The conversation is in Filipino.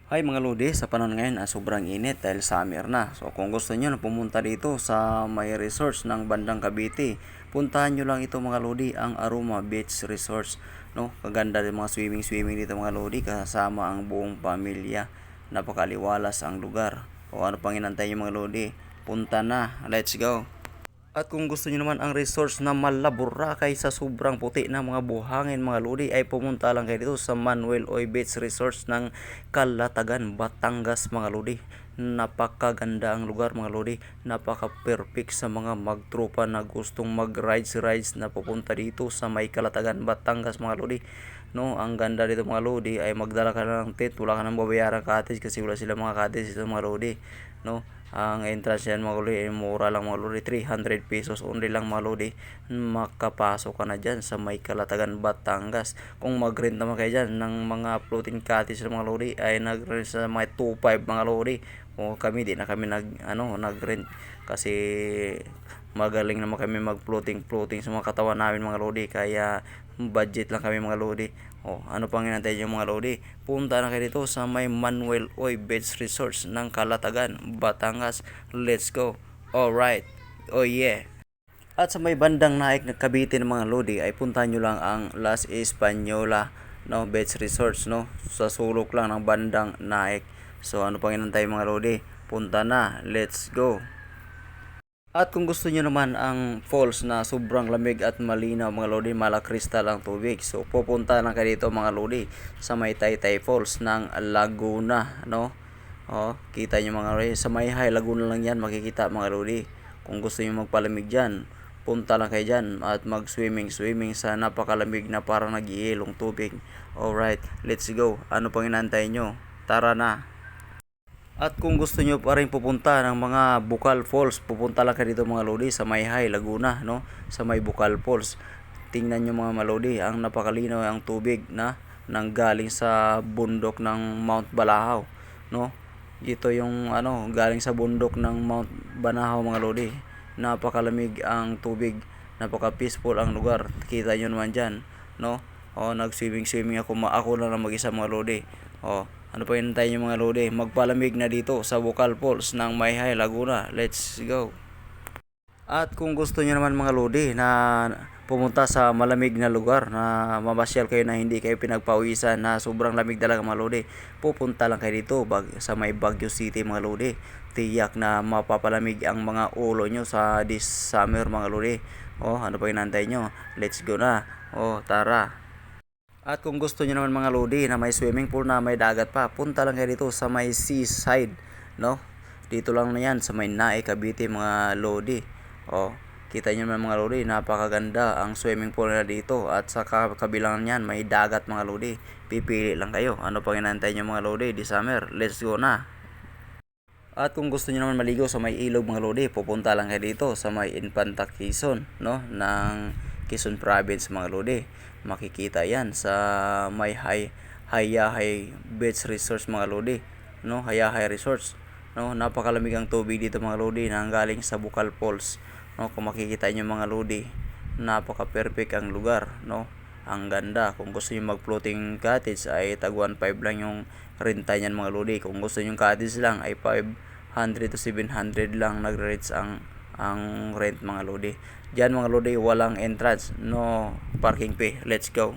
Hi mga lodi, sa panahon ngayon sobrang init dahil summer na. So kung gusto niyo na pumunta dito sa may resorts ng bandang Cavite, puntahan niyo lang ito mga lodi, ang Aroma Beach Resorts. No? Kaganda din mga swimming dito mga lodi, kasama ang buong pamilya. Napakaliwalas ang lugar. O ano pang inantay niyo mga lodi? Punta na, let's go! At kung gusto niyo naman ang resource na malabura kaysa sobrang puti ng mga buhangin mga lodi, ay pumunta lang kayo dito sa Manuel Oy Beach Resorts ng Calatagan, Batangas mga lodi. Napakaganda ang lugar mga lodi, napaka-perfect sa mga magtropa na gustong mag-rides na pupunta dito sa may Calatagan, Batangas mga lodi. No, ang ganda dito mga lodi ay magdala ka na ng tent, wala ka nang babayaran cottage kasi wala sila mga cottage dito mga lodi. No, ang entrance yan mga lodi ay mura lang mga lodi, 300 pesos only lang mga lodi. Makapasok ka na dyan sa may Calatagan, Batangas. Kung mag-rent naman kayo dyan ng mga floating cottage mga lodi, ay nag-rent sa mga 2.5 mga lodi. O kami di na kami nag-rent kasi magaling naman kami mag floating sa mga katawan namin mga lodi, kaya budget lang kami mga lodi. O ano pang inantay nyo mga lodi? Punta na kayo dito sa may Manuel Oy Beach Resorts ng Calatagan, Batangas. Let's go! Alright! Oh yeah! At sa may bandang Naik na Cavite ng mga lodi ay puntahan nyo lang ang Las Española, no, Beach Resorts, no, sa sulok lang ng bandang Naik. So ano pang inantay mga lodi? Punta na! Let's go! At kung gusto niyo naman ang falls na sobrang lamig at malinaw mga lodi, malakristal ang tubig, so pupunta lang kayo dito mga lodi sa may Taytay Falls ng Laguna, no? Kita niyo mga lodi, sa may High Laguna lang yan makikita mga lodi. Kung gusto niyo magpalamig diyan, punta lang kayo diyan at mag-swimming sa napakalamig na parang nag-iilong tubig. Alright, let's go. Ano pang inantay nyo? Tara na! At kung gusto nyo pa rin pupunta ng mga Bukal Falls, pupunta lang kayo dito mga lodi sa may High Laguna, no? Sa may Bukal Falls. Tingnan nyo mga malodi, ang napakalinaw ang tubig na nanggaling sa bundok ng Mount Balahaw, no? Ito yung galing sa bundok ng Mount Banahaw mga lodi. Napakalamig ang tubig, napaka-peaceful ang lugar. Kita nyo naman diyan, no? Nag-swimming ako lang mag-isa mga lodi. Ano pa hinintay nyo mga lodi? Magpalamig na dito sa Bukal Falls ng Mayhay, Laguna. Let's go! At kung gusto nyo naman mga lodi na pumunta sa malamig na lugar, na mamasyal kayo na hindi kayo pinagpawisan, na sobrang lamig talaga mga lodi, pupunta lang kayo dito sa may Baguio City mga lodi. Tiyak na mapapalamig ang mga ulo nyo sa this summer mga lodi. Ano pa hinantay nyo? Let's go na! Tara! At kung gusto niyo naman mga lodi na may swimming pool na may dagat pa, punta lang kayo dito sa may seaside, no? Dito lang na yan sa may Naik, Cavite mga lodi. Kita niyo naman mga lodi, napakaganda ang swimming pool na dito, at sa kabilang niyan may dagat mga lodi. Pipili lang kayo. Ano pang inantay niyo mga lodi? Di summer, let's go na! At kung gusto niyo naman maligo sa may ilog mga lodi, pupunta lang kayo dito sa may Infanta Quezon, no, ng Quezon Province mga lodi. Makikita yan sa may Hayahay Beach Resorts mga lodi, no, Hayahay Resorts, no. Napakalamig ang tubig dito mga lodi, nanggaling sa Bukal Falls, no. Kung makikita niyo mga lodi, napaka-perfect ang lugar, no. Ang ganda. Kung gusto niyo mag-floating cottage ay tag 1.5 lang yung renta niyan mga lodi. Kung gusto niyo cottage lang ay 500 to 700 lang nag-rates ang rent mga lodi. Diyan mga lodi, walang entrance, no parking fee. Let's go!